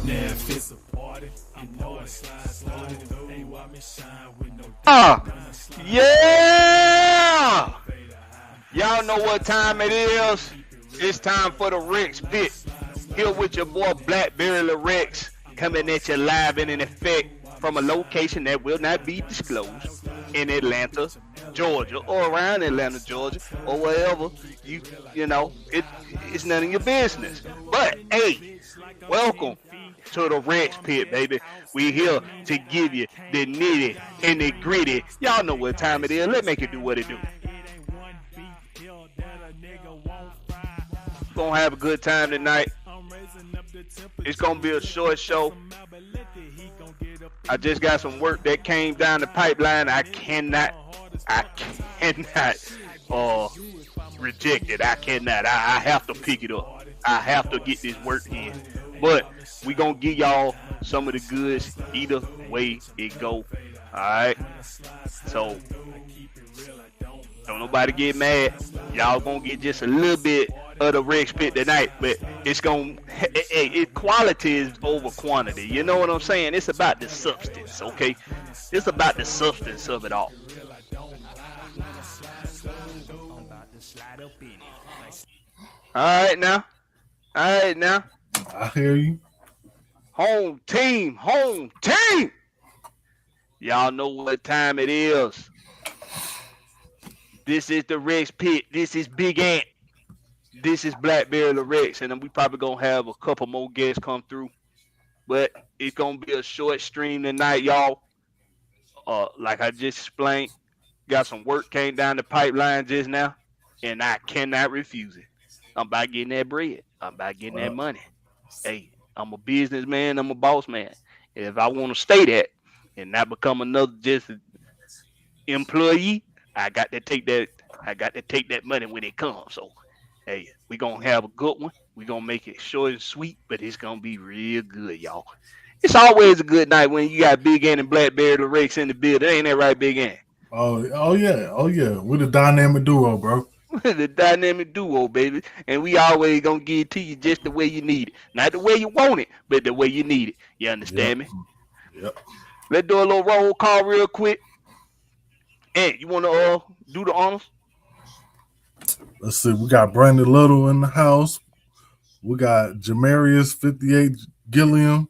Yeah! Y'all know what time it is. It's time for the Rex Pit. Here with your boy Blackberry Rex, coming at you live and in effect from a location that will not be disclosed in Atlanta, Georgia, or around Atlanta, Georgia, or wherever you know it's none of your business. But hey, welcome to the Rex Pit, baby. We here to give you the nitty and the gritty. Y'all know what time it is. Let's make it do what it do. Gonna have a good time tonight. It's gonna be a short show. I just got some work that came down the pipeline. I cannot reject it. I cannot. I have to pick it up. I have to get this work in. But we gonna give y'all some of the goods either way it go. Alright. So don't nobody get mad. Y'all gonna get just a little bit of the Rex Pit tonight, but it's gonna quality is over quantity. You know what I'm saying? It's about the substance, okay? It's about the substance of it all. Alright now. I hear you. Home team. Y'all know what time it is. This is the Rex Pit. This is Big Ant. This is Blackberry Rex, and we probably gonna have a couple more guests come through. But it's gonna be a short stream tonight, y'all. Like I just explained, got some work came down the pipeline just now, and I cannot refuse it. I'm about getting that bread. I'm about getting that money. Hey, I'm a businessman. I'm a boss man. If I want to stay that and not become another just employee, I got to take that. I got to take that money when it comes. So, hey, we gonna have a good one. We gonna make it short and sweet, but it's gonna be real good, y'all. It's always a good night when you got Big Ant and Blackberry the Rex in the building. Ain't that right, Big Ant? Oh yeah. We're the dynamic duo, bro. The dynamic duo, baby. And we always gonna give it to you just the way you need it. Not the way you want it, but the way you need it. You understand me? Yep. Let's do a little roll call real quick. And you wanna do the honors? Let's see. We got Brandon Little in the house. We got Jamarius 58 Gilliam.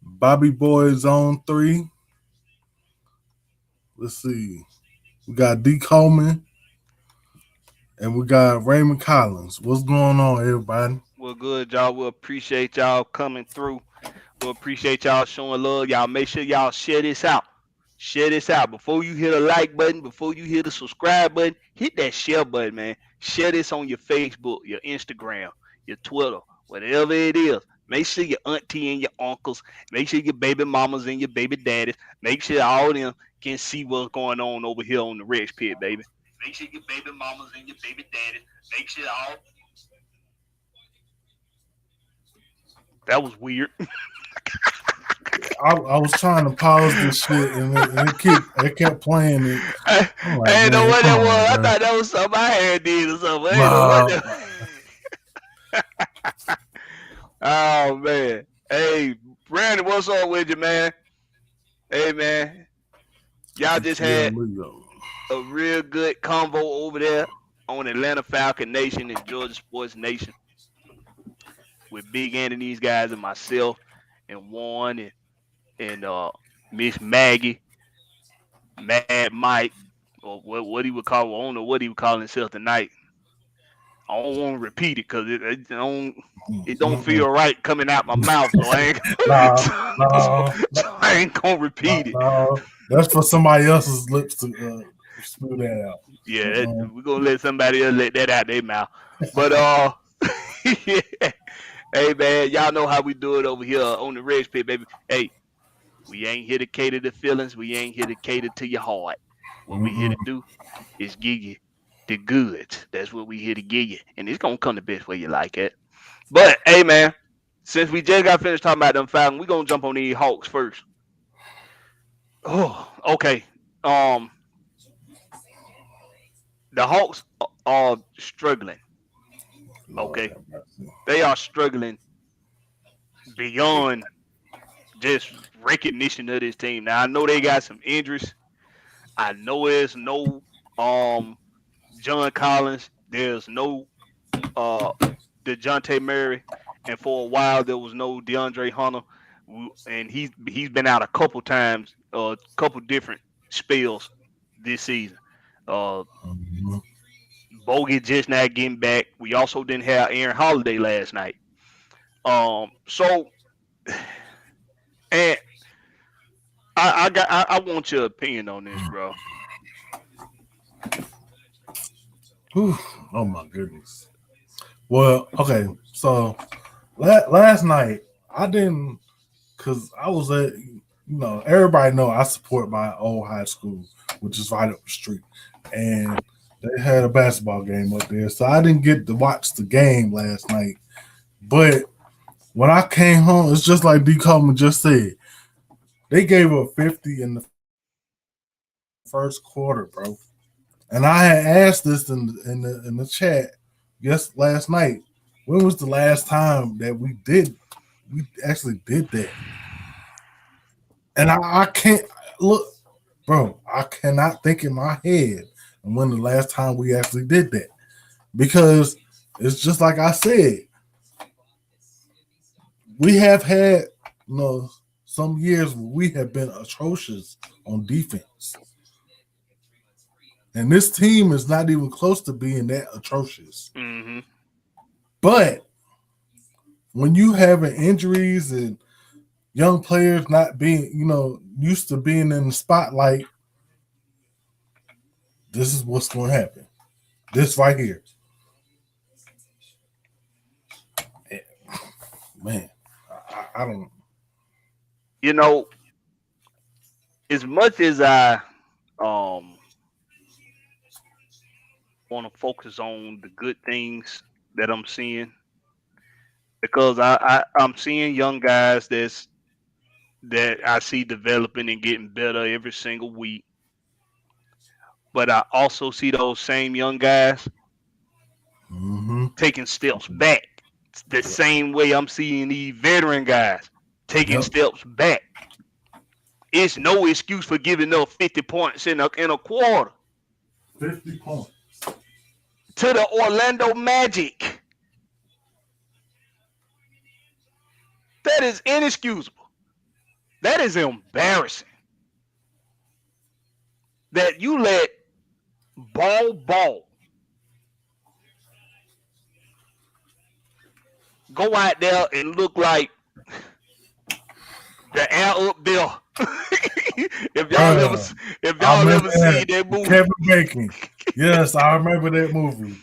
Bobby Boy Zone 3. Let's see. We got D. Coleman. And we got Raymond Collins. What's going on, everybody? Well, good, y'all. We appreciate y'all coming through. We appreciate y'all showing love. Y'all make sure y'all share this out. Share this out. Before you hit the like button, before you hit the subscribe button, hit that share button, man. Share this on your Facebook, your Instagram, your Twitter, whatever it is. Make sure your auntie and your uncles, make sure your baby mamas and your baby daddies, make sure all of them can see what's going on over here on the Rex Pit, baby. Make sure your baby mamas and your baby daddies, make sure all. That was weird. I was trying to pause this shit and it kept playing it. I didn't know what that was. I thought that was something I had did or something. Oh man. Hey, Brandon, what's up with you, man? Hey man. Y'all just had a real good convo over there on Atlanta Falcon Nation and Georgia Sports Nation with Big Ant and these guys and myself and Warren and Miss Maggie, Mad Mike, or what he would call, I don't know what he would call himself tonight. I don't want to repeat it because it don't feel right coming out my mouth, so I ain't gonna repeat it. That's for somebody else's lips to spew that out. Yeah, we're gonna let somebody else let that out their mouth. But yeah. Hey man, y'all know how we do it over here on the Rex Pit, baby. Hey, we ain't here to cater to feelings. We ain't here to cater to your heart. What we here to do is give you the goods. That's what we here to give you. And it's gonna come the best way you like it. But hey man, since we just got finished talking about them Falcons, we're gonna jump on these Hawks first. Oh, okay. The Hawks are struggling. Okay. They are struggling beyond just recognition of this team. Now I know they got some injuries. I know there's no um John Collins. There's no uh DeJounte Murray, and for a while there was no DeAndre Hunter, and he's been out a couple times, a couple different spells this season. Uh, Mhm. Bogut just not getting back. We also didn't have Aaron Holiday last night. So and I want your opinion on this, bro. Whew. Oh my goodness. Well, okay. So last night I didn't, cause I was at, everybody know I support my old high school, which is right up the street, and they had a basketball game up there, so I didn't get to watch the game last night. But when I came home, it's just like D. Coleman just said. They gave up 50 in the first quarter, bro. And I had asked this in the chat last night. When was the last time that we actually did that? And I can't look, bro. I cannot think in my head when the last time we actually did that, because it's just like I said. We have had, some years where we have been atrocious on defense, and this team is not even close to being that atrocious. Hmm. But when you having injuries and young players not being, used to being in the spotlight, this is what's going to happen. This right here, man. I don't. You know, as much as I um want to focus on the good things that I'm seeing, because I'm seeing young guys that I see developing and getting better every single week. But I also see those same young guys Mm-hmm. taking steps back. It's the same way I'm seeing these veteran guys taking Yep. steps back. It's no excuse for giving up 50 points in a quarter 50 points. to the Orlando Magic. That is inexcusable. That is embarrassing. That you let ball go out there and look like the air up there. if y'all ever Bruh, if I y'all remember ever that. see that movie, Kevin Bacon. Yes, I remember that movie.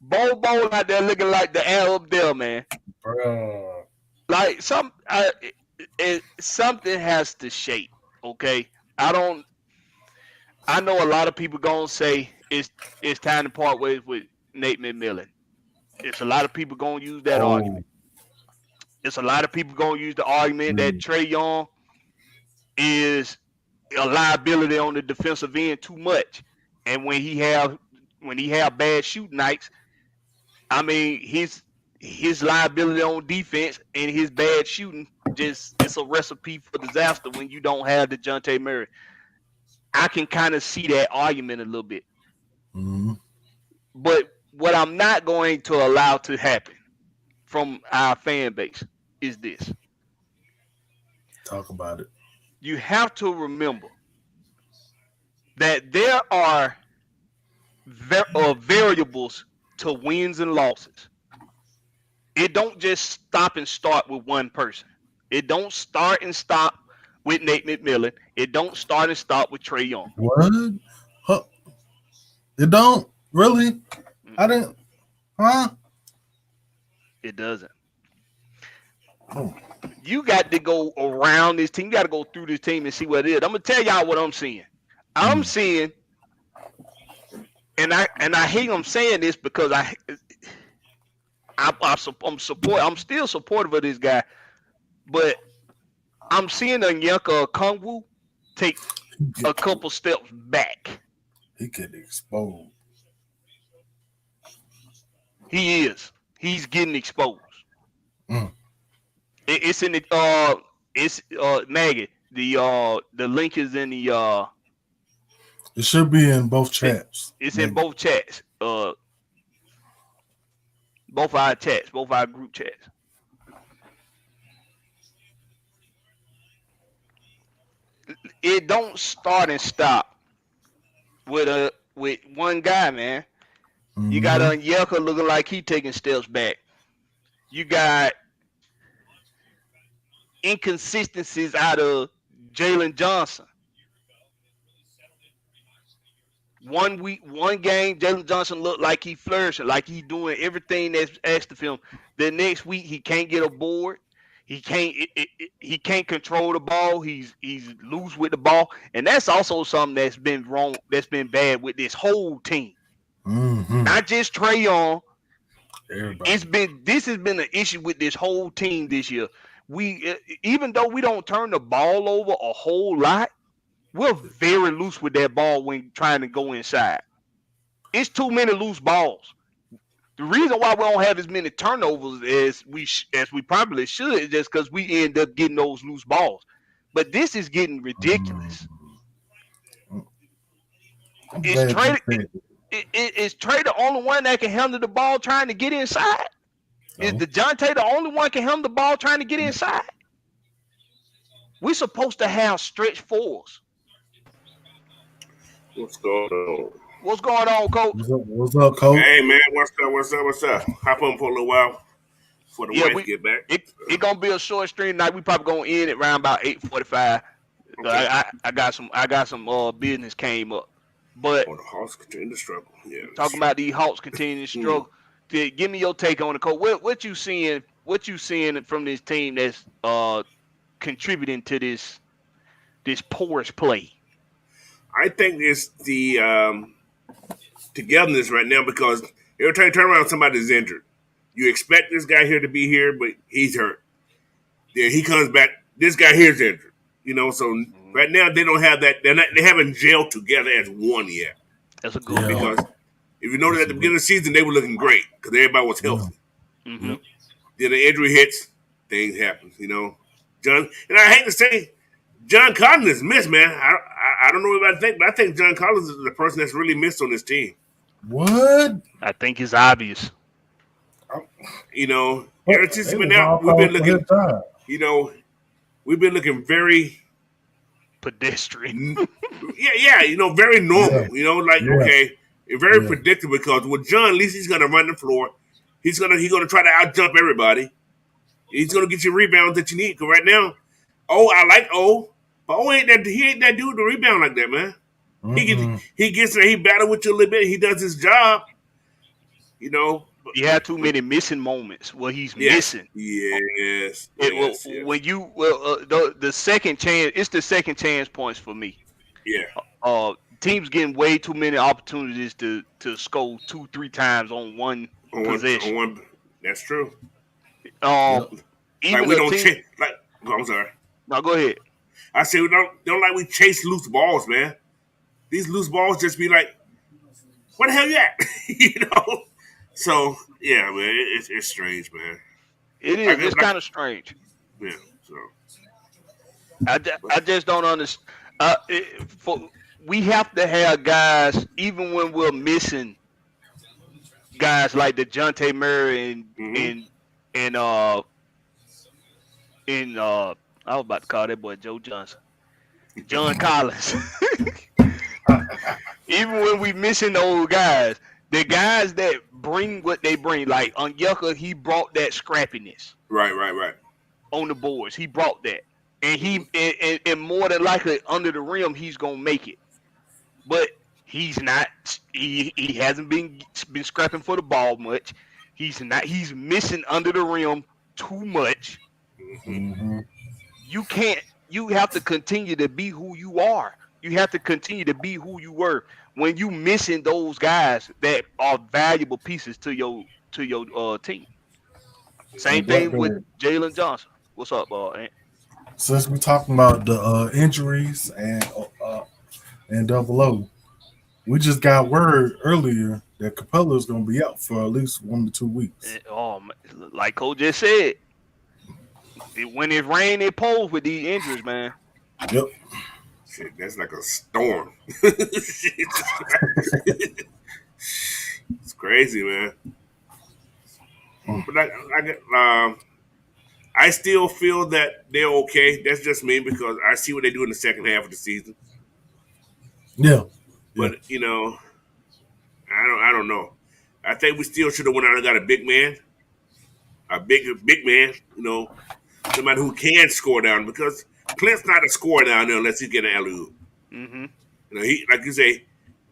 Ball out there looking like the air up there, man. Bruh. Like something has to shake. Okay, I don't. I know a lot of people gonna say it's time to part ways with Nate McMillan. It's a lot of people gonna use that Oh, argument. It's a lot of people gonna use the argument that man. Trey Young is a liability on the defensive end too much, and when he have bad shooting nights, I mean his liability on defense and his bad shooting just it's a recipe for disaster when you don't have the DeJounte Murray. I can kind of see that argument a little bit, Mm-hmm. but what I'm not going to allow to happen from our fan base is this: Talk about it. you have to remember that there are variables to wins and losses. It don't just stop and start with one person. It don't start and stop with Nate McMillan. It don't start and stop with Trey Young. What? Huh? It don't really. I Mm-mm, didn't. Huh? it doesn't. Oh. You got to go around this team. You got to go through this team and see what it is. I'm gonna tell y'all what I'm seeing. I'm Mm. seeing, and I hate I'm saying this because I'm still supportive of this guy, but I'm seeing Onyeka Okongwu take He get a couple steps back. he get exposed. He is. He's getting exposed. Mm. It's in the it's Maggie. The link is in the It should be in both it, chats. it's in Maybe. both chats. Both our chats, both our group chats. It don't start and stop with one guy, man. You got Mm-hmm. Onyeka looking like he taking steps back. You got inconsistencies out of Jalen Johnson. One week, one game, Jalen Johnson looked like he flourishing, like he doing everything that's asked of him. The next week, he can't get a board. He can't control the ball. He's loose with the ball, and that's also something that's been wrong. That's been bad with this whole team, Mm-hmm. not just Trey Young. Everybody. This has been an issue with this whole team this year. We even though we don't turn the ball over a whole lot, we're very loose with that ball when trying to go inside. It's too many loose balls. The reason why we don't have as many turnovers as we probably should is just because we end up getting those loose balls. But this is getting ridiculous. Mm-hmm. I'm Is glad you Trey said it. is Trey the only one that can handle the ball trying to get inside? Is No. DeJounte the only one can handle the ball trying to get inside? We're supposed to have stretch fours. What's going on? What's going on, Coach? What's up, Coach? Hey man, what's up? What's up? What's up? Hop on for a little while before the Yeah, wife get back. it gonna be a short stream tonight. We probably gonna end it around about 8:45. Okay. I got some business came up, but Oh, the Hawks continue to struggle. Yeah. talking about these Hawks continuing to struggle. Give me your take on the Coach. What you seeing? What you seeing from this team that's contributing to this porous play? I think it's the togetherness right now because every time you turn around, somebody's injured. You expect this guy here to be here, but he's hurt. Then he comes back. This guy here's injured. So right now they don't have that. They haven't gelled together as one yet. That's a good Yeah. point. Because if you notice at the beginning of the season, they were looking great because everybody was healthy. Mm-hmm. Then the injury hits, things happen. John, and I hate to say, John Collins is missed, man. I don't know what I think, but I think John Collins is the person that's really missed on this team. What? I think it's obvious. Ever since he's They been was out, all we've been for his looking. time. We've been looking very, Pedestrian. very normal. Yeah. Okay, very Yeah. predictable because with John, at least he's gonna run the floor. He's gonna try to out jump everybody. He's gonna get you rebounds that you need. Because right now, I like but he ain't that dude to rebound like that, man. Mm-mm. He gets there, he battle with you a little bit, he does his job. You have too many missing moments where he's Yes, missing. yes, Yes. yes. When you the second chance, it's the second chance points for me. Yeah, Teams getting way too many opportunities to score 2-3 times on one possession. on one. That's true. Even Like we a don't team. chase. I'm sorry. No, go ahead. I say we don't like we chase loose balls, man. These loose balls just be like, where the hell you at? So yeah, man, it's strange, man. It is. It's kind of strange. Yeah. So I just don't understand. We have to have guys, even when we're missing guys like DeJounte Murray and I was about to call that boy Joe Johnson, John Collins. Even when we missing those guys, the guys that bring what they bring, like Onyeka, he brought that scrappiness. Right. On the boards. He brought that. And and more than likely under the rim he's gonna make it. But he's not he hasn't been scrapping for the ball much. He's missing under the rim too much. Mm-hmm. You have to continue to be who you are. You have to continue to be who you were. When you missing those guys that are valuable pieces to your team. Same thing with Jalen Johnson. What's up, Ant? Since we're talking about the injuries and Double O, we just got word earlier that Capella is going to be out for at least 1 to 2 weeks. Like Cole just said, When it rain, it pours with these injuries, man. Yep. Shit, that's like a storm. It's crazy, man. But I still feel that they're okay. That's just me because I see what they do in the second half of the season. Yeah. Yeah. But I don't know. I think we still should have went out and got a big man, a big man. Somebody who can score down because Clint's not a scorer down there unless he get an alley oop. Mm-hmm. He like you say,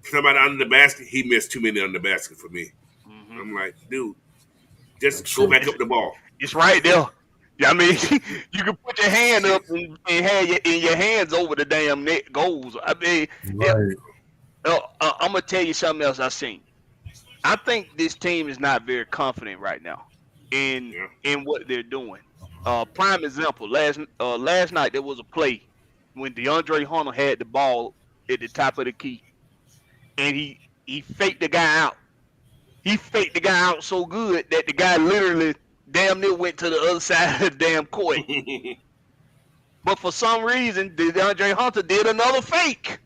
somebody under the basket. He missed too many under the basket for me. Mm-hmm. I'm like, dude, just go back up the ball. It's right there. I mean, you can put your hand up and have your hands over the damn net goals. I mean, Right. I'm gonna tell you something else I seen. I think this team is not very confident right now in what they're doing. Prime example, last night there was a play when DeAndre Hunter had the ball at the top of the key, and he faked the guy out. He faked the guy out so good that the guy literally damn near went to the other side of the damn court. But for some reason, DeAndre Hunter did another fake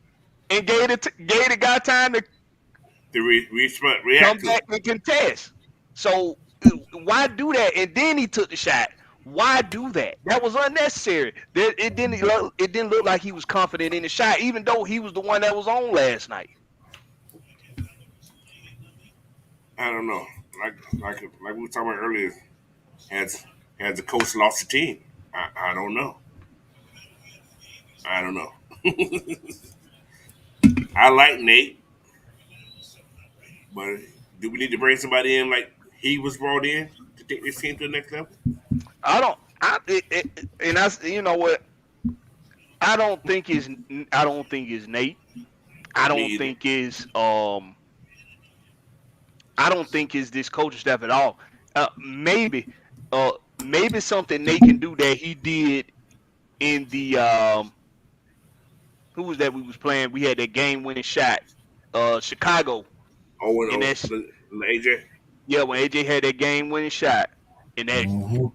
and gave the guy time to come react back and contest. So why do that? And then he took the shot. Why do that? That was unnecessary. It didn't look like he was confident in the shot, even though he was the one that was on last night. I don't know. Like we were talking about earlier, has the coach lost the team? I don't know. I don't know. I like Nate, but do we need to bring somebody in like he was brought in to take this team to the next level? You know what? I don't think it's Nate. I don't think it's this coaching staff at all. Maybe something Nate can do that he did in the who was that we was playing? We had that game winning shot. Chicago. Oh, and that's AJ. Yeah, when AJ had that game winning shot and that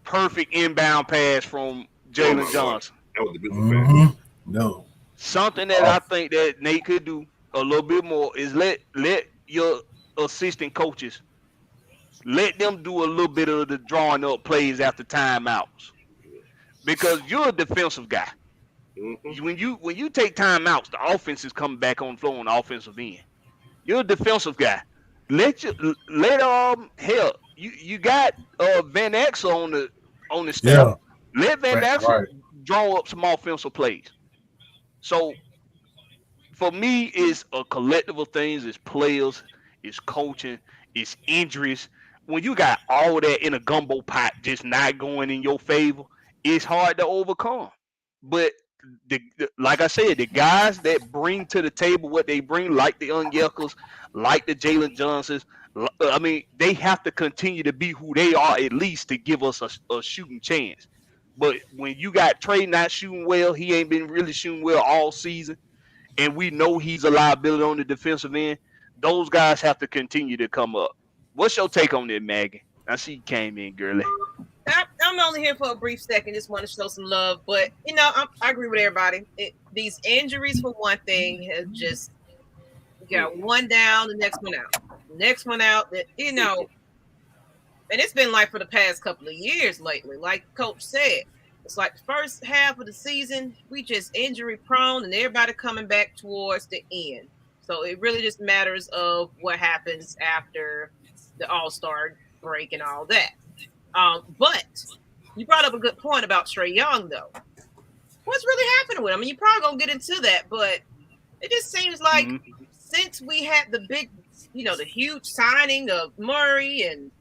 perfect inbound pass from Jalen Johnson. That was a beautiful pass. No. Something that I think that Nate could do a little bit more is let your assistant coaches let them do a little bit of the drawing up plays after timeouts, because you're a defensive guy. Mm-hmm. When you take timeouts, the offense is coming back on the floor on the offensive end. You're a defensive guy. Hell, you got Van Exel on the staff. Yeah. Let Van Exel draw up some offensive plays. So for me, it's a collective of things. It's players, it's coaching, it's injuries. When you got all that in a gumbo pot just not going in your favor, it's hard to overcome. But like I said, the guys that bring to the table what they bring, like the Onyekos, like the Jalen Johnsons, I mean, they have to continue to be who they are at least to give us a shooting chance. But when you got Trey not shooting well, he ain't been really shooting well all season, and we know he's a liability on the defensive end, those guys have to continue to come up. What's your take on that, Maggie? I see you came in, girly. I'm only here for a brief second. Just want to show some love. But, I agree with everybody. These injuries, for one thing, have just got one down, the next one out. The next one out, and it's been like for the past couple of years lately. Like Coach said, it's like the first half of the season, we just injury prone and everybody coming back towards the end. So it really just matters of what happens after the All-Star break and all that. But you brought up a good point about Trae Young, though. What's really happening with him? I mean, you're probably going to get into that, but it just seems like since we had the big, the huge signing of Murray and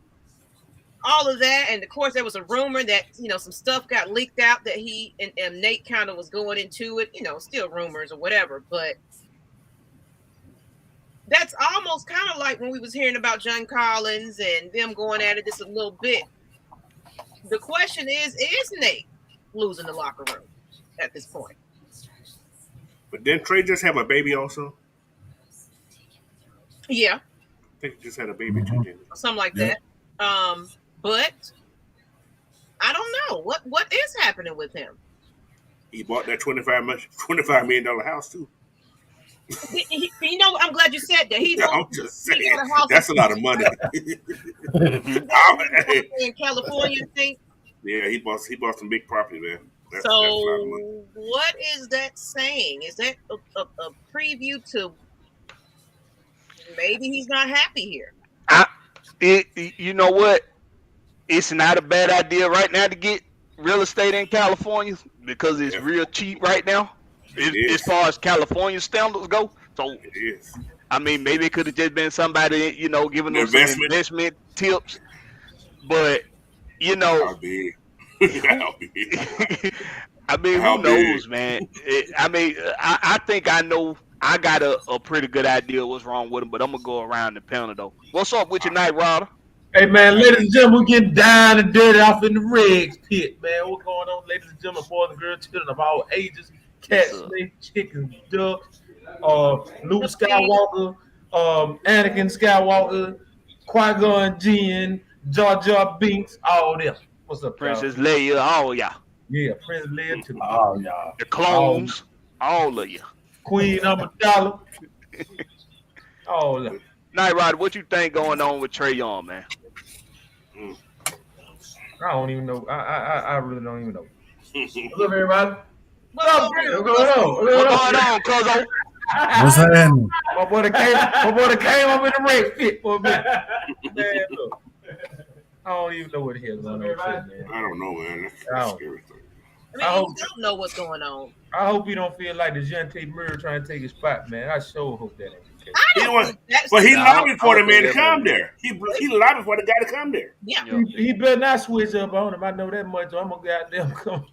all of that, and of course there was a rumor that, some stuff got leaked out that he and Nate kind of was going into it, still rumors or whatever, but that's almost kind of like when we was hearing about John Collins and them going at it just a little bit. The question is Nate losing the locker room at this point? But didn't Trey just have a baby also? Yeah. I think he just had a baby too, didn't something like that. But I don't know what is happening. happening with him? He bought that $25 million house too. You know, I'm glad you said that. I'm just saying, got a house that's a lot of money. in California, I think. Yeah, he bought some big property, man. That's a So, lot of money. what is that saying? Is that a preview to maybe he's not happy here? You know what? It's not a bad idea right now to get real estate in California because it's real cheap right now. As far as California standards go. So, it is. I mean, maybe it could have just been somebody, you know, giving them some investment tips. But, you know. How big? I mean, who knows, man? I think I know. I got a pretty good idea what's wrong with him, but I'm going to go around the panel, though. What's up with your night, Ryder? Hey, man, ladies and gentlemen, we're getting down and dirty off in the Regs pit, man. What's going on, ladies and gentlemen, boys and girls, children of all ages, cats, snakes, chickens, ducks, Luke Skywalker, Anakin Skywalker, Qui-Gon Jinn, Jar Jar Binks, all them. What's up, Princess Leia, all y'all. Yeah, Princess Leia too. Oh, y'all. The clones, all of you. Queen Amidala, all of them. Night Rider, what you think going on with Trae Young, man? I don't even know. I really don't even know. What's up, everybody? What up, What's going on? What's going on, cuzzo? What's happening? My boy that came up in the Regs pit for a minute. Man, look. I don't even know what the hell's going on, man. I don't know, man. That's scary thing. I mean, you don't know what's going on. I hope he don't feel like the Dejounte Murray trying to take his spot, man. I sure hope that ain't the case. But he lobbied for the man to come there. He lobbied for the guy to come there. Yeah. He better not switch up on him. I know that much. So I'm gonna goddamn come.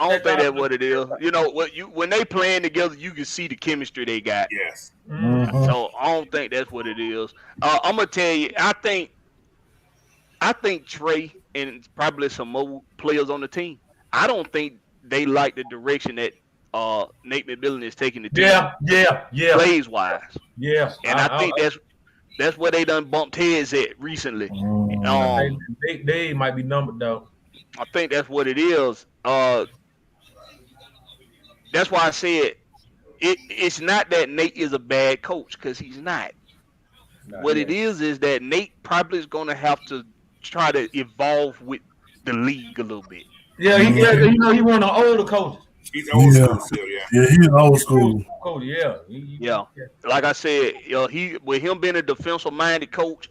I don't think that's what it is. You know what? When they playing together, you can see the chemistry they got. Yes. Mm-hmm. So I don't think that's what it is. I'm gonna tell you. I think Trae and probably some more players on the team. I don't think they like the direction that Nate McMillan is taking the team. Yeah. Plays wise. Yeah. And I think that's where they done bumped heads at recently. They might be numbered though. I think that's what it is. That's why I said it's not that Nate is a bad coach, because he's not. What it is that Nate probably is going to have to try to evolve with the league a little bit. Yeah, he one of the older coaches. He's old school still, yeah. Yeah, he's old school. Coach, yeah. Like I said, with him being a defensive minded coach,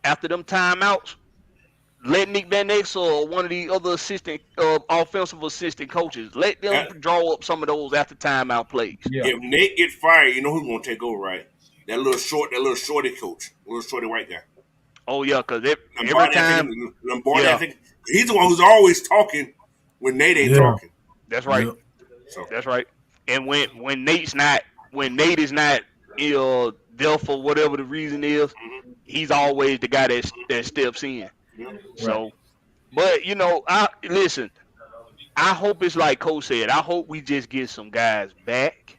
after them timeouts, let Nick Van Exel or one of the other offensive assistant coaches, let them draw up some of those after timeout plays. Yeah. If Nate gets fired, you know who's gonna take over, right? That little shorty coach, little shorty white guy. Oh yeah, because every time Lombardi, I think he's the one who's always talking when Nate ain't talking. That's right. So. That's right. And when Nate is not there for whatever the reason is, he's always the guy that steps in. Yeah. So, but listen, I hope it's like Coach said. I hope we just get some guys back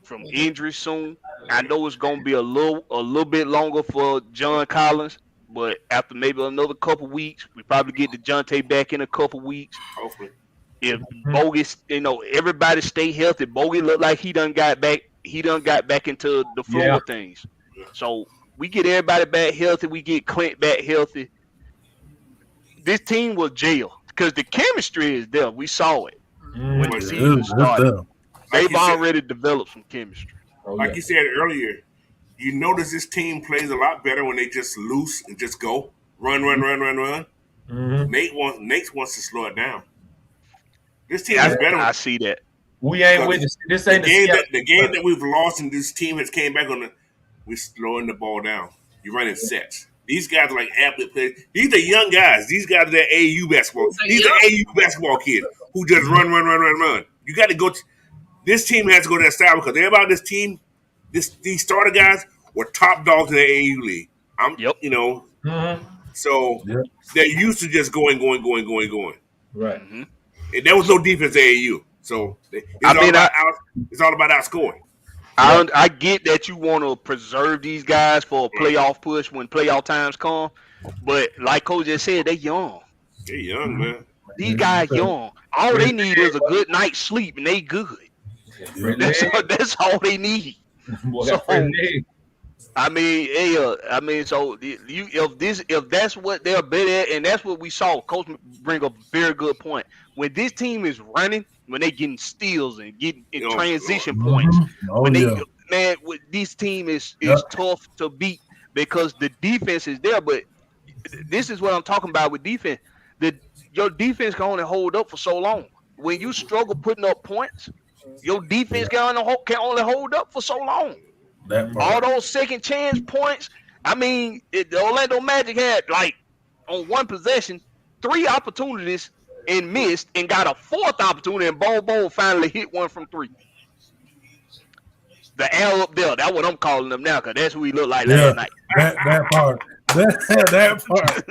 from injury soon. I know it's gonna be a little bit longer for John Collins, but after maybe another couple weeks, we probably get DeJounte back in a couple weeks. Hopefully. If Bogey, everybody stay healthy. Bogey looked like he done got back into the flow of things. So we get everybody back healthy. We get Clint back healthy. This team will jail because the chemistry is there. We saw it when the season started. They've already developed some chemistry. Like you said earlier, you notice this team plays a lot better when they just loose and just go run. Nate wants to slow it down. This team is better. I see that. We ain't with this. Ain't the game that we've lost, and this team has came back on. We're slowing the ball down. You're running sets. These guys are like athlete players. These are young guys. These guys are AAU basketball. These are AAU basketball kids who just run. You got to go. This team has to go to that style because everybody on this team, these starter guys were top dogs in the AAU league. So they're used to just going. Right. And there was no defense at AAU. So it's all about outscoring. I get that you want to preserve these guys for a playoff push when playoff times come, but like Coach just said, they're young. They're young, man. These guys young. All they need is a good night's sleep, and they good. That's all they need. So so if that's what they're better at, and that's what we saw, Coach bring up a very good point. When this team is running, when they getting steals and getting in transition points, this team is tough to beat because the defense is there. But this is what I'm talking about with defense. Your defense can only hold up for so long. When you struggle putting up points, your defense can only hold up for so long. All those second chance points. I mean, the Orlando Magic had on one possession 3 opportunities and missed, and got a 4th opportunity, and Bo finally hit one from 3. The L up there. That's what I'm calling them now, because that's who he looked like last night. That part. That part.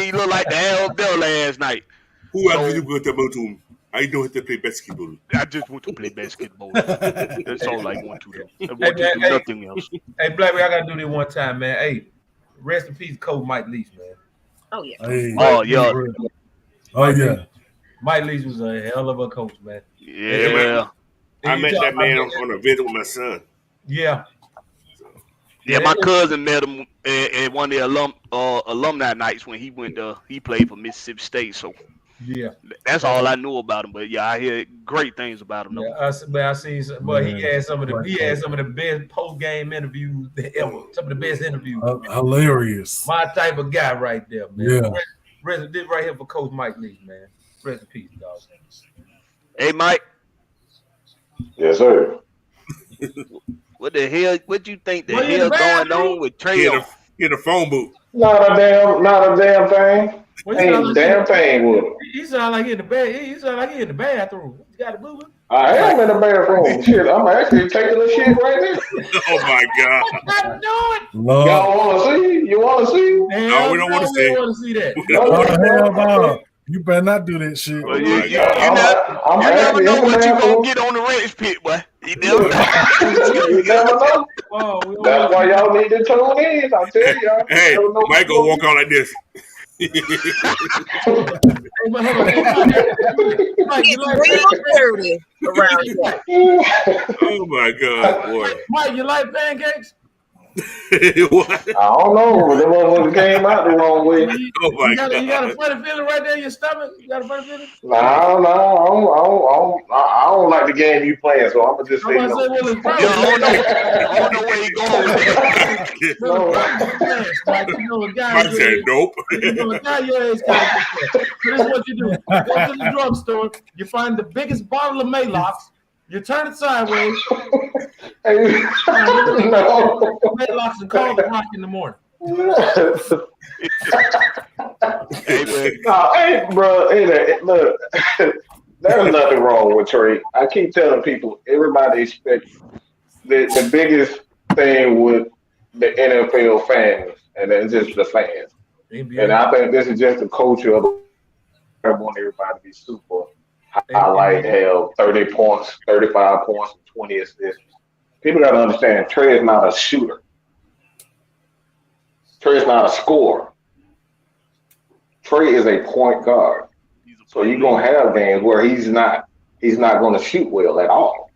He looked like the L up there last night. Who else did you go to him? I don't have to play basketball. I just want to play basketball. That's all I want to do. I want to do nothing else. Hey, Blackberry, I gotta do this one time, man. Hey, rest in peace, Coach Mike Leach, man. Oh yeah. Mike Leach was a hell of a coach, man. Yeah. I met that man on a visit with my son. Yeah. Yeah, my cousin met him at one of the alumni nights when he played for Mississippi State. So yeah, that's all I knew about him. But yeah, I hear great things about him. Yeah, I seen some, but he had some of the best post game interviews ever. Some of the best interviews. Hilarious. My type of guy right there, man. Yeah. Rest right here for Coach Mike Lee, man. Rest in peace, dog. Hey, Mike. Yes, sir. What the hell? What you think the hell going on with Trey? In the phone booth. Not a damn thing. Ain't a damn thing with him. He sound like he in the bed. He sound like he in the bathroom. You got a boo? I am in the bathroom. Shit, I'm actually taking the shit right now. Oh my God! I know it. Y'all want to see? You want to see? No, we don't want to see. We want to see that. Hell no. You better not do that shit. Well, you never know what you gonna get on the ranch pit, boy. You never know. You never know. That's why y'all need to tune in. I tell y'all. Hey, Mike gonna walk out like this. Mike, you like dirty around here. Oh my God, boy. Mike, you like pancakes? What? I don't know, but the one came out the wrong way. Oh my God. You got a funny feeling right there in your stomach? You got a funny feeling? No, I don't like the game you playing, so I'm gonna just say no. I don't know where you going with that. Mike said nope. You know, now your ass got to get there. So this is what you do. Go to the drugstore, you find the biggest bottle of Maalox, you turn it sideways, No. Maalox, and call the rock in the morning. Hey, bro. Hey, look, there's nothing wrong with Trey. I keep telling people, everybody expects the biggest thing with the NFL fans, and it's just the fans. And I think this is just the culture of I want everybody to be super highlight, hell, 30 points, 35 points, and 20 assists. People got to understand, Trey is not a shooter. Trey is not a scorer. Trey is a point guard. So you're gonna have games where he's not gonna shoot well at all.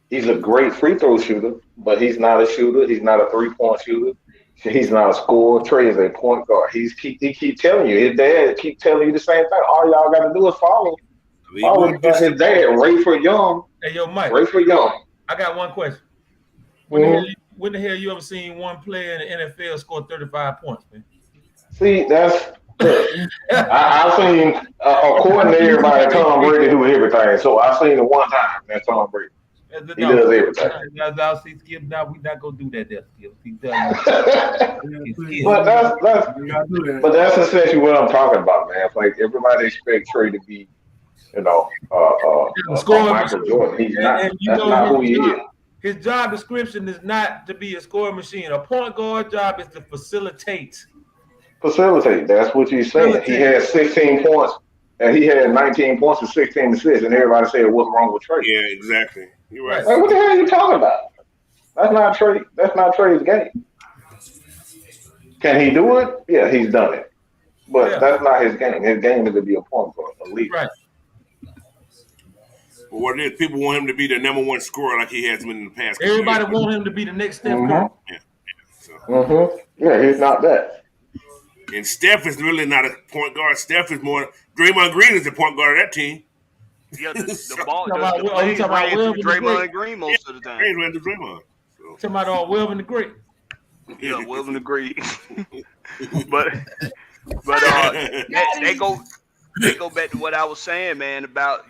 He's a great free throw shooter, but he's not a shooter. He's not a 3-point shooter. He's not a scorer. Trey is a point guard. He keep telling you. His dad keep telling you the same thing. All y'all got to do is follow his dad, Rayford Young. Hey, yo, Mike. Rayford Young. I got one question. When the hell you ever seen one player in the NFL score 35 points, man? See, that's I've seen according to everybody, Tom Brady do everything. So I've seen it one time. That's Tom Brady. He does everything. I'll see Skip. Now we're not gonna do that, Skip. He does. But that's essentially what I'm talking about, man. It's like everybody expects Trey to be, Michael Jordan. He's not. That's not who he is. His job description is not to be a scoring machine. A point guard job is to facilitate. That's what you're saying. He had 16 points, and he had 19 points and 16 assists, and everybody said, what's wrong with Trey? Yeah, exactly. You're right. Like, what the hell are you talking about? That's not Trey. That's not Trey's game. Can he do it? Yeah, he's done it. But that's not his game. His game is to be a point guard, a leader. Right. But what it is, people want him to be the number one scorer like he has been in the past. Everybody want him to be the next Steph Curry. Mm-hmm. Yeah. So. Mm-hmm. Yeah, he's not that. And Steph is really not a point guard. Steph is more. Draymond Green is the point guard of that team. Yeah, the ball, Talking the plays about ran through Will the Draymond Great. Green most of the time. Green ran to Draymond. So. Talking about Wilvin the Great. Yeah, Wilson agreed. but they go back to what I was saying, man, about,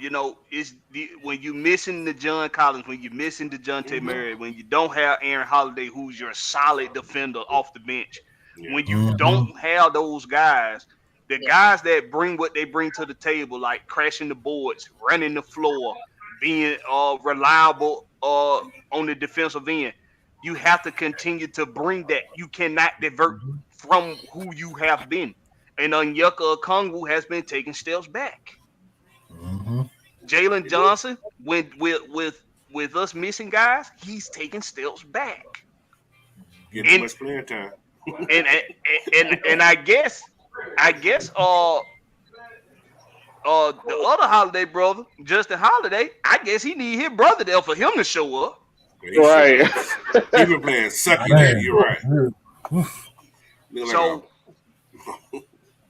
it's when you missing the John Collins, when you missing the DeJounte Murray, when you don't have Aaron Holiday, who's your solid defender off the bench, when you don't have those guys, the guys that bring what they bring to the table, like crashing the boards, running the floor, being reliable on the defensive end, you have to continue to bring that. You cannot divert from who you have been. And Onyeka Okongwu has been taking steps back. Mm-hmm. Jalen Johnson, with us missing guys, he's taking steps back. Getting too much playing time. and I guess the other Holiday brother, Justin Holiday, I guess he need his brother there for him to show up. Right. He's been playing sucky, man. You're right. So,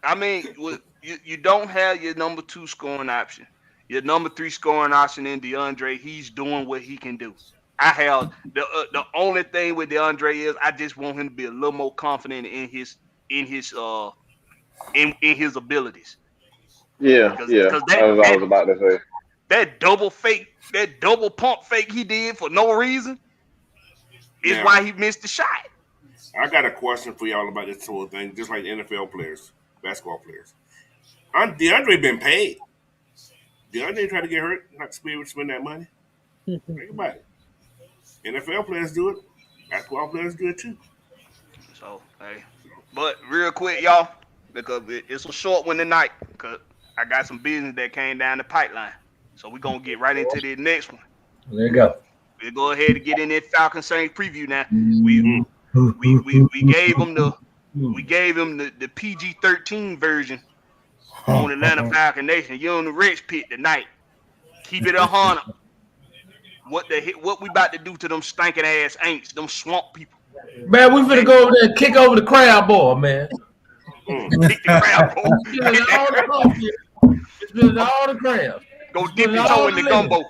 I mean, you don't have your number 2 scoring option. Your number 3 scoring option in DeAndre, he's doing what he can do. I have the only thing with DeAndre is I just want him to be a little more confident in his abilities. Yeah, that's what I was about to say. That double pump fake he did for no reason is why he missed the shot. I got a question for y'all about this whole thing, just like NFL players, basketball players. DeAndre been paid. DeAndre tried to get hurt, not to be able to spend that money. Think about it. NFL players do it. Basketball players do it too. So, hey. But real quick, y'all, because it's a short one tonight, because I got some business that came down the pipeline. So we're going to get right into the next one. There you go. We'll go ahead and get in that Falcon Saints preview now. We gave him the PG-13 version on Atlanta Falcon Nation. You're on the Rex Pit tonight. Keep it 100. What we about to do to them stinking ass ain'ts, them swamp people? Man, we finna go over there and kick over the crab ball, man. Kick the crab ball. It's been all the crabs. Go dip your toe in the gumbo.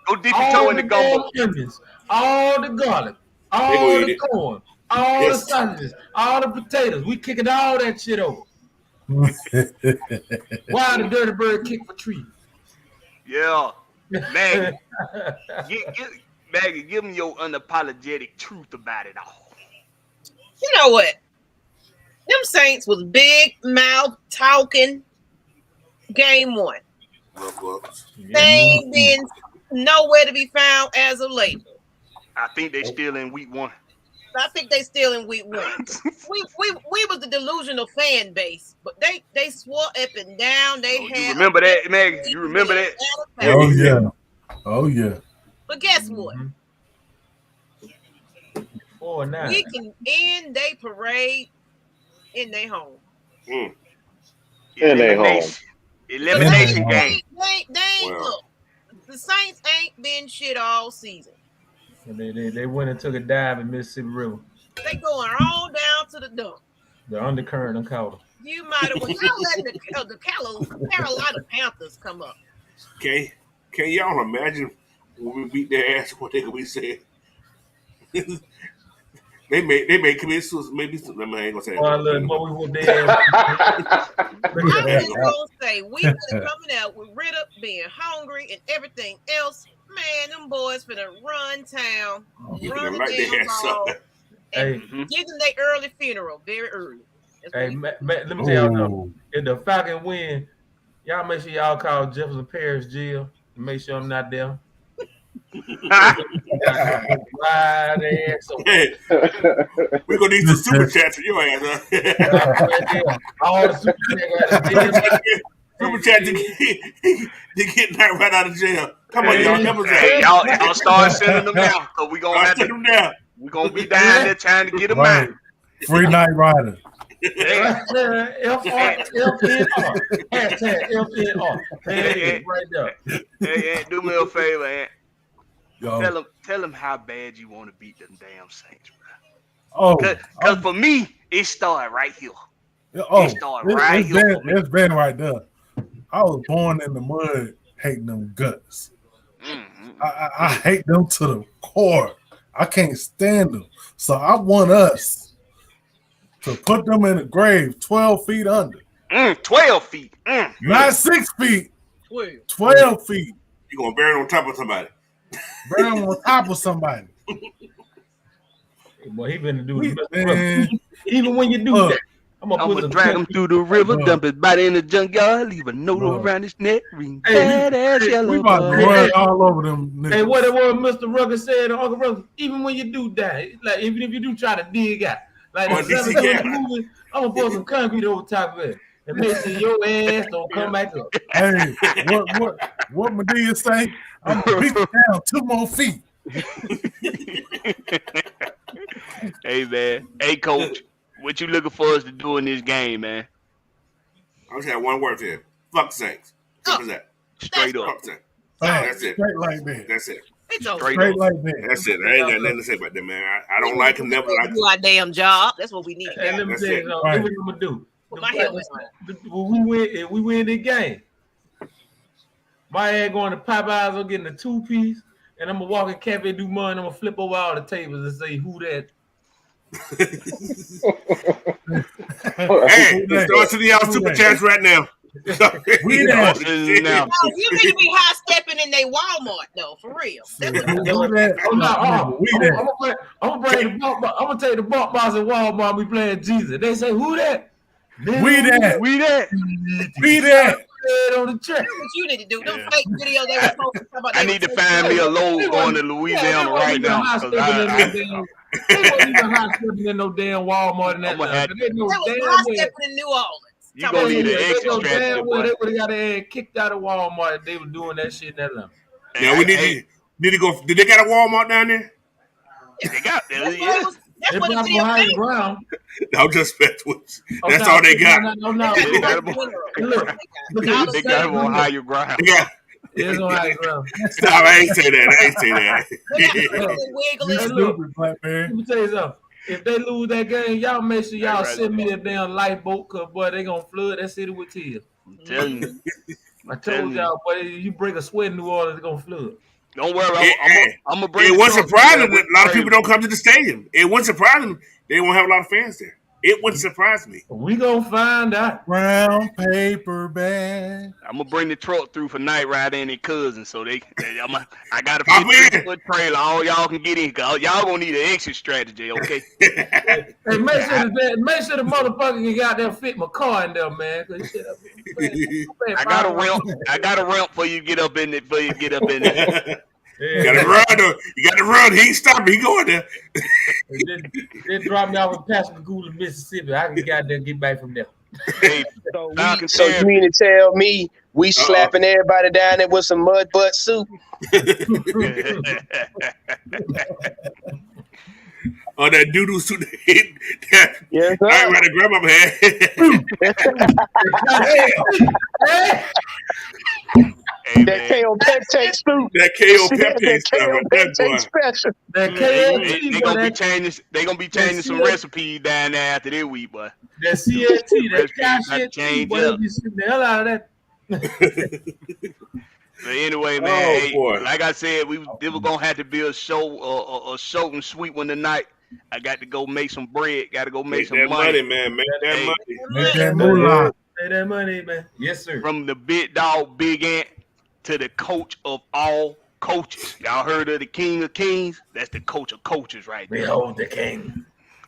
Go dip your toe in the gumbo. Onions, all the garlic, all the corn, all the sausages, all the potatoes. We kicking all that shit over. Why the dirty bird kick for tree? Yeah. Maggie, Maggie, give me your unapologetic truth about it all. You know what? Them Saints was big mouth talking game 1. They ain't been nowhere to be found as of late. I think they still in week 1. I think they still in week 1. we was the delusional fan base, but they swore up and down. They had. You remember that, Maggie? You remember that? Oh yeah. But guess what? 4-9. We can end their parade in their home. In their home. Elimination game. Look, the Saints ain't been shit all season. They went and took a dive in Mississippi River. They going all down to the dump. The undercurrent of color. You might have let the Carolina Panthers come up. Okay, can y'all imagine when we beat their ass? What they could be saying? They may commit suicide. Maybe I ain't gonna say. Well, look, what we whoop their ass. I'm just gonna say we could have coming out with Ritter being hungry and everything else. Man, them boys finna run town, run the damn ball, and give them their early funeral very early. Hey, let me tell y'all something. If the Falcon win, y'all make sure y'all call Jefferson Parish Jill and make sure I'm not there. We're gonna need some super chats for your ass, huh? All the super chats. Super chat to get that right out of jail. Come on, y'all. Hey, y'all start sending them out, because we gonna have them down. We're gonna be down there trying to get them out. Free Night Rider. FNR. Hashtag FNR. There it is, right there. Hey, do me a favor, Ant. Yo. Tell them how bad you want to beat them damn Saints, bro. Oh, Cause for me, it started right here. it's been right there. I was born in the mud, hating them guts. Mm-hmm. I hate them to the core. I can't stand them. So I want us to put them in the grave 12 feet under. 12 feet. Not 6 feet. 12 feet. You gonna bury it on top of somebody? Bury them on top of somebody. Boy, he been doing it. Even when you do that, I'm gonna drag him through the river, dump his body in the junkyard, leave a note around his neck, ring that ass yellow. We about to run all over them niggas. Hey, what it was Mr. Ruggers said, Uncle Ruggers, even when you do that, like even if you do try to dig out, like the movie, I'm gonna put some concrete over top of it and make sure your ass don't come back up. Hey, what Medea say? I'm gonna beat you down 2 more feet. Hey man, hey coach, what you looking for us to do in this game, man? I just have one word to him. Fuck Saints. Simple as that. Straight up. Fuck Saints. Hey, That's it. straight like that. That's it. Straight like that. That's it. I ain't got nothing to say about that, man. I don't like him. Never like him. Do our damn job. That's what we need. And let me That's tell it. you, what I'm gonna do. Put my helmet on. If we win the game, my ass going to Popeyes, I'm getting a 2-piece, and I'm gonna walk in Cafe Du Monde, I'm gonna flip over all the tables and say, "Who that?" Hey, throw it to the y'all super chats right now. We now. No, you need to be high stepping in their Walmart though, for real. I'm gonna take the bump box at Walmart. We playing Jesus. They say, "Who that?" We that. On the track. That's what you need to do. Them fake videos they were posting about. I need to find me a load going to Louisiana right now. They wasn't even high stepping in no damn Walmart in that. They was high stepping in New Orleans. You gonna need an exit strategy, boy. They would have got their ass kicked out of Walmart if they were doing that shit in that line. Yeah, we need to go. Did they got a Walmart down there? They got there. That's They what brought the them behind the video ground. No, just that's all they got. No. They got them on higher ground. Yeah. It's on high ground. Stop! I ain't say that. Let me tell you something. If they lose that game, y'all make sure y'all send me a damn lifeboat, cause boy, they gonna flood that city with tears. I'm telling you. I told y'all, boy, you break a sweat in New Orleans, it's gonna flood. Don't worry, I'm gonna bring. It wasn't surprising that a lot of people don't come to the stadium. It wasn't surprising they won't have a lot of fans there. It wouldn't surprise me. We gonna find out. Brown paper bag. I'm gonna bring the truck through for Night Rider and their cousins, so I got a Hop in. 50-foot trailer. All y'all can get in. Cause y'all gonna need an exit strategy, okay? Hey, make sure the motherfucker can got there fit my car in there, man. I got a ramp for you to get up in it. You gotta run. You gotta run. He ain't stopping. He going there. They dropped me off in Pascagoula, Mississippi. I can goddamn get back from there. Hey, So you mean to tell me we slapping everybody down there with some mud butt soup? Oh, that doo-doo suit. Yes, sir. I rather grab my head. That KO Peptake soup. That KO Peptake That KO Peptake special. That they gonna be changing some recipes down there after this week, boy. That CLT, that CASHAPP, change boy, up. you sitting the hell out of that. But anyway, man, like I said, we were gonna have to be a short and sweet one tonight. I got to go make some bread. Got to go make some money, man. Make that money. Make that moolah. Make that money, man. Yes, sir. From the big dog, Big Ant, to the coach of all coaches. Y'all heard of the King of Kings? That's the coach of coaches right there. Behold the king.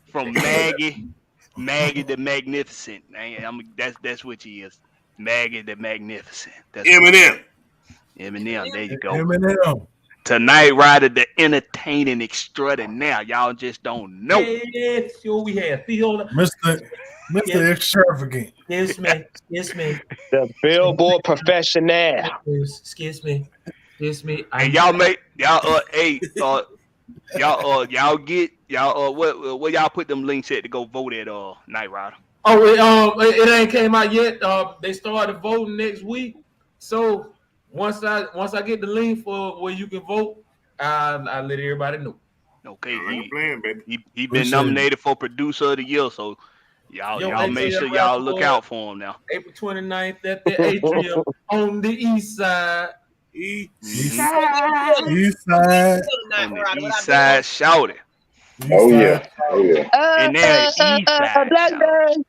From Maggie the Magnificent. That's what she is. Maggie the Magnificent. That's Eminem. There you go. Eminem. Tonight, Rider, the entertaining extraordinaire. Y'all just don't know. Yes, sure we have. Mr. Extravagant. Excuse me. The Billboard Professional. Excuse me. And y'all what y'all put them links at to go vote at Night Rider? It ain't came out yet. They started voting next week. So once I get the link for where you can vote, I'll let everybody know. Okay, Like a plan, baby. he been nominated for producer of the year, so y'all make sure y'all look out for him now. April 29th at the Atrium on the east side. East side. On the east side, shout it. Oh yeah. And then east side, Blackburn.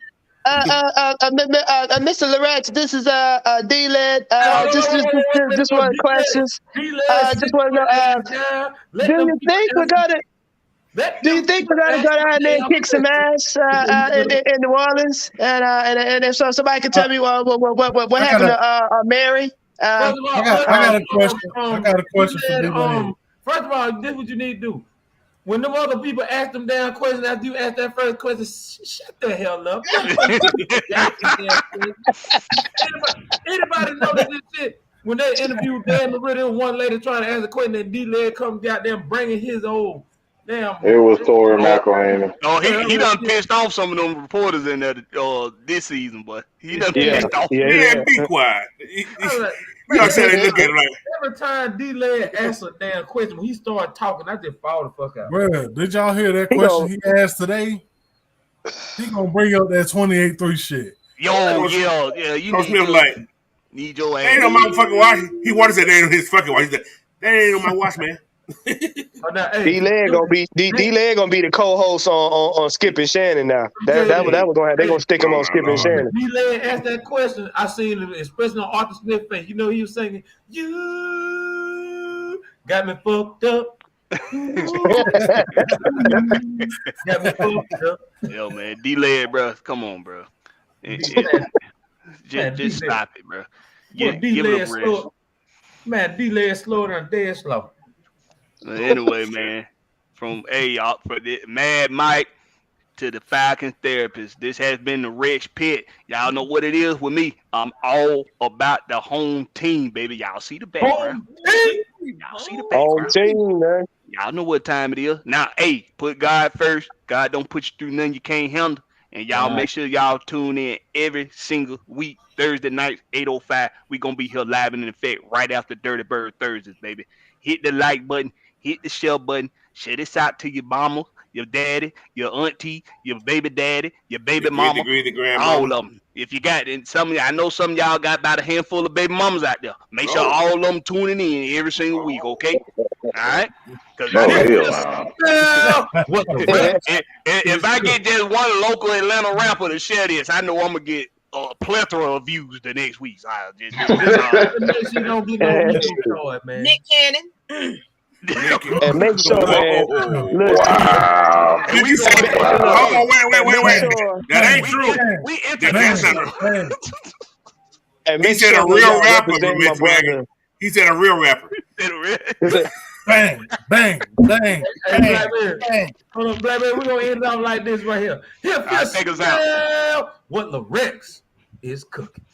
Mr. Loretz, this is D-Led. Just one questions. Just want to know. Do you think we're gonna go down there and kick some ass in New Orleans? And if so, somebody can tell me what happened to Mary. I got a question. I got a question for D-Led. First of all, this is what you need to do. When them other people ask them damn questions after you ask that first question, shut the hell up. Anybody notice this shit? When they interviewed Dan Loretta, one lady trying to answer a question, and D-Led comes out there bringing his old damn. It was Tori McElhaney. Oh, he done pissed off some of them reporters in there this season, but he done pissed off. Yeah, be quiet. You know, say they look at it like every time D-Led asks a damn question, when he started talking, I just fall the fuck out. Bruh, did y'all hear that question he asked today? He gonna bring up that 28-3 shit. Yeah, you need your ass. Ain't on my fucking watch. He wanted to say that ain't on his fucking watch. He said, that ain't on my watch, man. D-Leg gonna be the co-host on Skip and Shannon now. That was gonna happen. They gonna stick him on Skip and Shannon. D-Leg asked that question. I seen him expressing on Arthur Smith's face. You know he was singing, "You got me fucked up." Got me fucked up. Yo, man, D-Leg, bro, come on, bro. Just stop it, bro. Give it a rest. Man, D-Leg slow than dead slow. Anyway, man, from Mad Mike to the Falcons therapist, this has been the Rex Pit. Y'all know what it is with me. I'm all about the home team, baby. Y'all see the background. Y'all see the background. Home team, man. Y'all know what time it is. Now, put God first. God don't put you through nothing you can't handle. And y'all make sure y'all tune in every single week, Thursday night, 8:05. We going to be here live and in effect right after Dirty Bird Thursdays, baby. Hit the like button. Hit the share button. Share this out to your mama, your daddy, your auntie, your baby daddy, your baby mama, all of them. If you got it, I know some of y'all got about a handful of baby mamas out there. Make sure all of them tuning in every single week, okay? All right? If I get just one local Atlanta rapper to share this, I know I'm gonna get a plethora of views the next week. So Nick Cannon. And make sure, man. Wow. Did you say that? Oh, wait. That ain't true. And he said a real rapper, Mitch Wagner. He said a real rapper. Bang, bang, bang, bang, bang. Hold on, Blackberry. We're gonna end it off like this right here. Take us out. What the Rex is cooking.